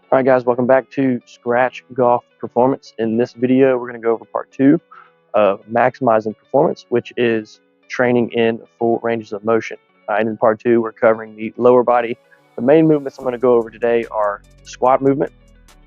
All right, guys, welcome back to Scratch Golf Performance. In this video, we're going to go over part 2 of maximizing performance, which is training in full ranges of motion. All right, in part 2, we're covering the lower body. The main movements I'm going to go over today are the squat movement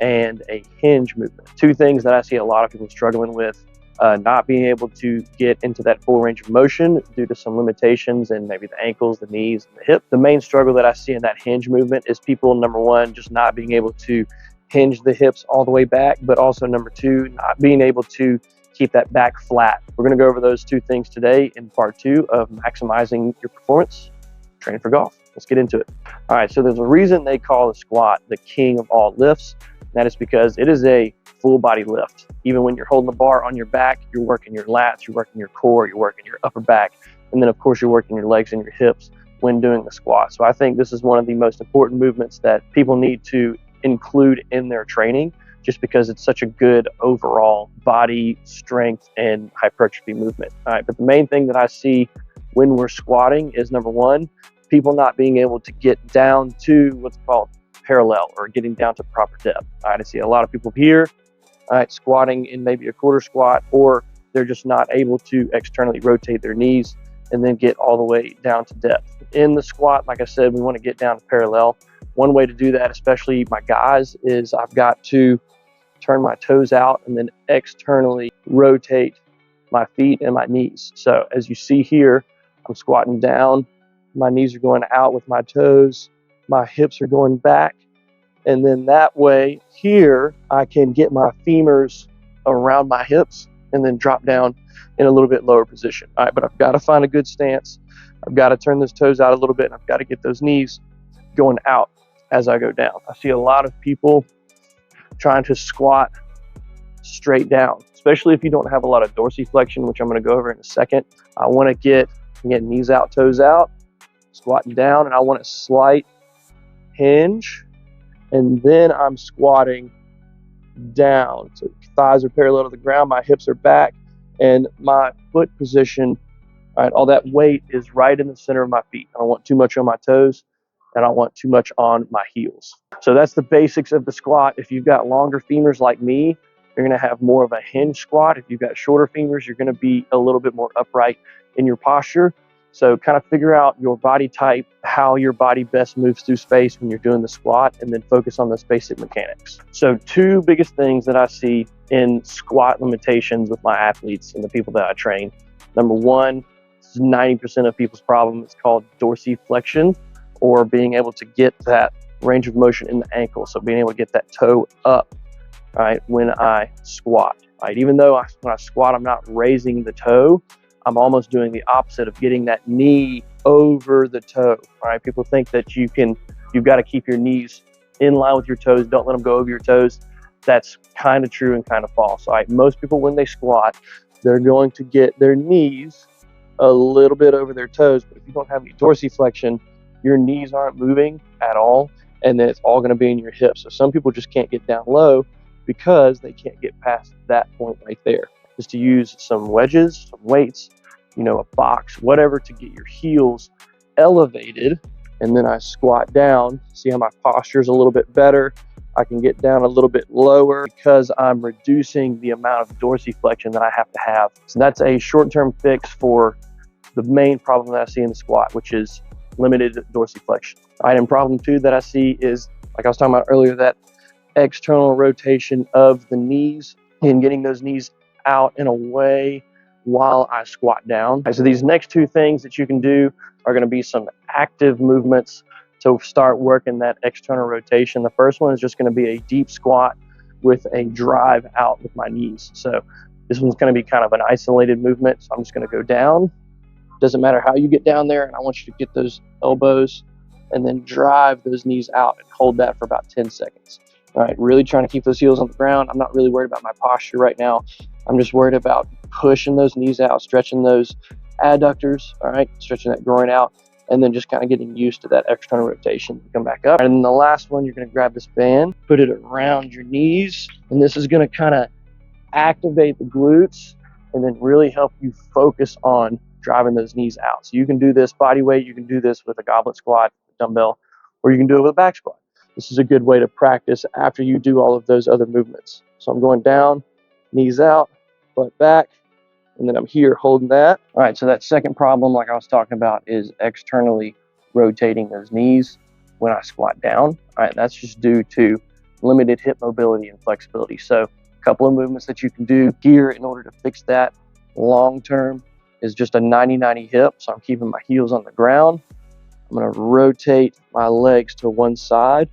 and a hinge movement. Two things that I see a lot of people struggling with, not being able to get into that full range of motion due to some limitations in maybe the ankles, the knees, and the hip. The main struggle that I see in that hinge movement is people, number one, just not being able to hinge the hips all the way back, but also number two, not being able to keep that back flat. We're going to go over those two things today in part 2 of maximizing your performance training for golf. Let's get into it. All right, so there's a reason they call the squat the king of all lifts. That is because it is a full body lift. Even when you're holding the bar on your back, you're working your lats, you're working your core, you're working your upper back, and then of course you're working your legs and your hips when doing the squat. So I think this is one of the most important movements that people need to include in their training, just because it's such a good overall body strength and hypertrophy movement. All right, but the main thing that I see when we're squatting is, number one, people not being able to get down to what's called parallel, or getting down to proper depth. All right, I see a lot of people here, all right, squatting in maybe a quarter squat, or they're just not able to externally rotate their knees and then get all the way down to depth. In the squat, like I said, we want to get down to parallel. One way to do that, especially my guys, is I've got to turn my toes out and then externally rotate my feet and my knees. So as you see here, I'm squatting down, my knees are going out with my toes, my hips are going back, and then that way here I can get my femurs around my hips and then drop down in a little bit lower position. All right, but I've got to find a good stance. I've got to turn those toes out a little bit, and I've got to get those knees going out as I go down. I see a lot of people trying to squat straight down, especially if you don't have a lot of dorsiflexion, which I'm going to go over in a second. I want to get knees out, toes out, squatting down, and I want a slight hinge, and then I'm squatting down. So thighs are parallel to the ground, my hips are back, and my foot position, all right, all that weight is right in the center of my feet. I don't want too much on my toes, and I don't want too much on my heels. So that's the basics of the squat. If you've got longer femurs like me, you're going to have more of a hinge squat. If you've got shorter femurs, you're going to be a little bit more upright in your posture. So kind of figure out your body type, how your body best moves through space when you're doing the squat, and then focus on those basic mechanics. So two biggest things that I see in squat limitations with my athletes and the people that I train. Number one, this is 90% of people's problem. It's called dorsiflexion, or being able to get that range of motion in the ankle. So being able to get that toe up, right, when I squat. Right, even though when I squat, I'm not raising the toe, I'm almost doing the opposite of getting that knee over the toe. All right, people think that you've got to keep your knees in line with your toes. Don't let them go over your toes. That's kind of true and kind of false. All right, most people when they squat, they're going to get their knees a little bit over their toes. But if you don't have any dorsiflexion, your knees aren't moving at all, and then it's all going to be in your hips. So some people just can't get down low because they can't get past that point right there. Is to use some wedges, some weights, a box, whatever, to get your heels elevated, and then I squat down. See how my posture is a little bit better. I can get down a little bit lower because I'm reducing the amount of dorsiflexion that I have to have. So that's a short-term fix for the main problem that I see in the squat, which is limited dorsiflexion. Item problem 2 that I see is, like I was talking about earlier, that external rotation of the knees and getting those knees out and away while I squat down. So these next two things that you can do are going to be some active movements to start working that external rotation. The first one is just going to be a deep squat with a drive out with my knees. So this one's going to be kind of an isolated movement. So I'm just going to go down. Doesn't matter how you get down there, and I want you to get those elbows and then drive those knees out and hold that for about 10 seconds. All right, really trying to keep those heels on the ground. I'm not really worried about my posture right now. I'm just worried about pushing those knees out, stretching those adductors, all right, stretching that groin out, and then just kind of getting used to that external rotation. Come back up. And then the last one, you're going to grab this band, put it around your knees, and this is going to kind of activate the glutes and then really help you focus on driving those knees out. So you can do this body weight, you can do this with a goblet squat, dumbbell, or you can do it with a back squat. this is a good way to practice after you do all of those other movements. So I'm going down, knees out, butt back, and then I'm here holding that. All right, so that second problem, like I was talking about, is externally rotating those knees when I squat down. All right, that's just due to limited hip mobility and flexibility. So a couple of movements that you can do here in order to fix that long term is just a 90-90 hip. So I'm keeping my heels on the ground. I'm going to rotate my legs to one side.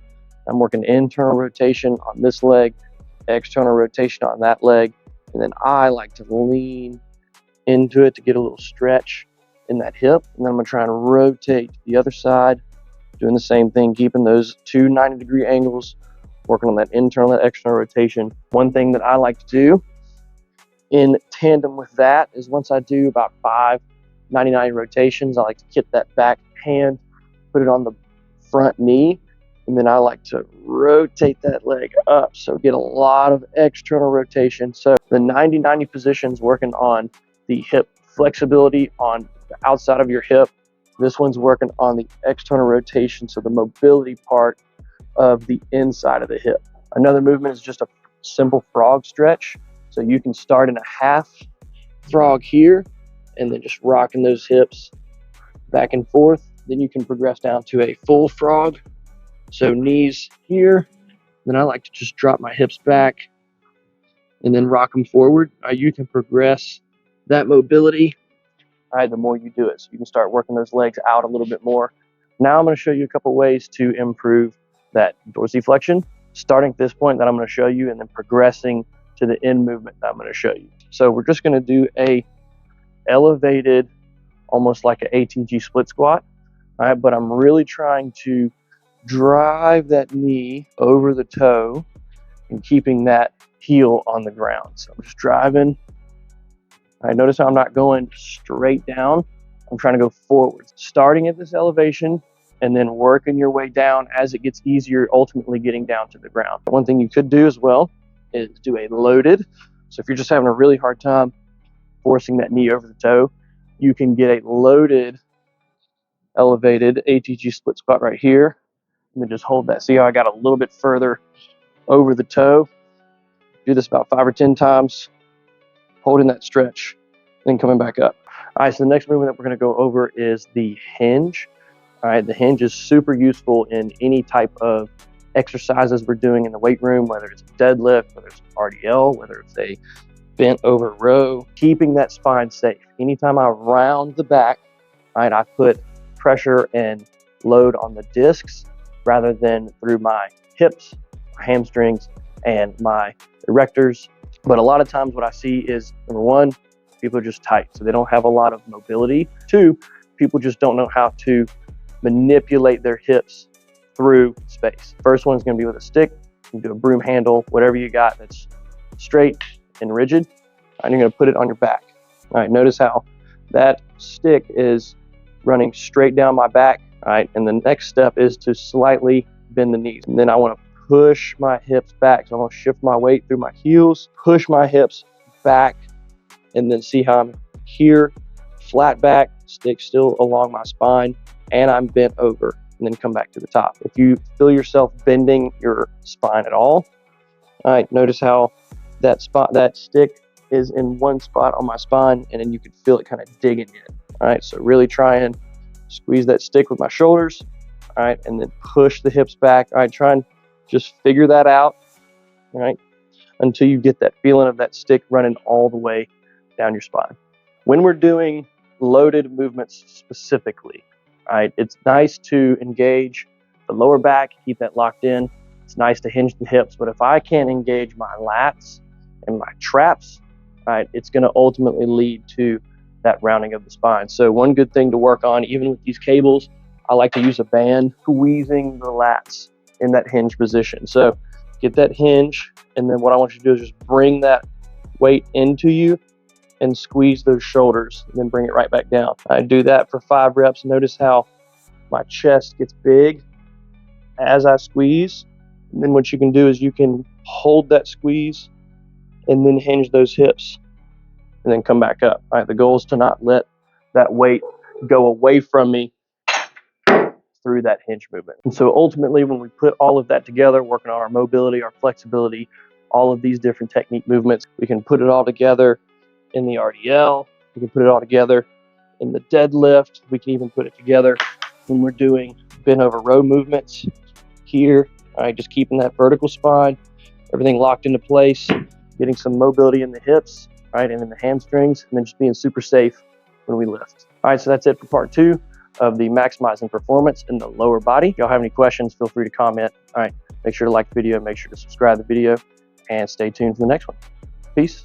I'm working internal rotation on this leg, external rotation on that leg, and then I like to lean into it to get a little stretch in that hip. And then I'm going to try and rotate the other side, doing the same thing, keeping those two 90-degree angles, working on that internal and external rotation. One thing that I like to do in tandem with that is once I do about 5 90-90 rotations, I like to get that back hand, put it on the front knee, and then I like to rotate that leg up, so get a lot of external rotation. So the 90-90 position's working on the hip flexibility on the outside of your hip. This one's working on the external rotation, so the mobility part of the inside of the hip. Another movement is just a simple frog stretch. So you can start in a half frog here and then just rocking those hips back and forth. Then you can progress down to a full frog. So knees here. Then I like to just drop my hips back and then rock them forward. You can progress that mobility the more you do it. So you can start working those legs out a little bit more. Now I'm going to show you a couple ways to improve that dorsiflexion, starting at this point that I'm going to show you and then progressing to the end movement that I'm going to show you. So we're just going to do a elevated, almost like an ATG split squat. All right, but I'm really trying to drive that knee over the toe and keeping that heel on the ground. So I'm just driving. All right, notice how I'm not going straight down. I'm trying to go forward, starting at this elevation and then working your way down as it gets easier, ultimately getting down to the ground. One thing you could do as well is do a loaded. So if you're just having a really hard time forcing that knee over the toe, you can get a loaded, elevated ATG split squat right here, and then just hold that. See how I got a little bit further over the toe? Do this about 5 or 10 times, holding that stretch, then coming back up. All right, so the next movement that we're going to go over is the hinge. All right, the hinge is super useful in any type of exercises we're doing in the weight room, whether it's a deadlift, whether it's RDL, whether it's a bent over row, keeping that spine safe. Anytime I round the back, right, I put pressure and load on the discs rather than through my hips, my hamstrings, and my erectors. But a lot of times what I see is, number one, people are just tight, so they don't have a lot of mobility. 2, people just don't know how to manipulate their hips through space. First one's going to be with a stick. You can do a broom handle, whatever you got that's straight and rigid, and you're going to put it on your back. All right, notice how that stick is running straight down my back. All right, and the next step is to slightly bend the knees, and then I want to push my hips back. So I'm going to shift my weight through my heels, push my hips back, and then see how I'm here, flat back, stick still along my spine, and I'm bent over, and then come back to the top. If you feel yourself bending your spine at all right, notice how that stick is in one spot on my spine, and then you can feel it kind of digging in. All right, so really try and squeeze that stick with my shoulders. All right, and then push the hips back. All right, try and just figure that out, all right, until you get that feeling of that stick running all the way down your spine. When we're doing loaded movements specifically, all right, it's nice to engage the lower back, keep that locked in. It's nice to hinge the hips, but if I can't engage my lats and my traps, all right, it's going to ultimately lead to that rounding of the spine. So one good thing to work on, even with these cables, I like to use a band, squeezing the lats in that hinge position. So get that hinge, and then what I want you to do is just bring that weight into you and squeeze those shoulders, and then bring it right back down. I do that for 5 reps. Notice how my chest gets big as I squeeze. And then what you can do is you can hold that squeeze and then hinge those hips and then come back up. All right, the goal is to not let that weight go away from me through that hinge movement. And so ultimately, when we put all of that together, working on our mobility, our flexibility, all of these different technique movements, we can put it all together in the RDL, we can put it all together in the deadlift, we can even put it together when we're doing bent over row movements here. All right, just keeping that vertical spine, everything locked into place, getting some mobility in the hips, right, and in the hamstrings, and then just being super safe when we lift. All right, so that's it for part 2 of the maximizing performance in the lower body. If y'all have any questions, feel free to comment. All right, make sure to like the video, make sure to subscribe to the video, and stay tuned for the next one. Peace.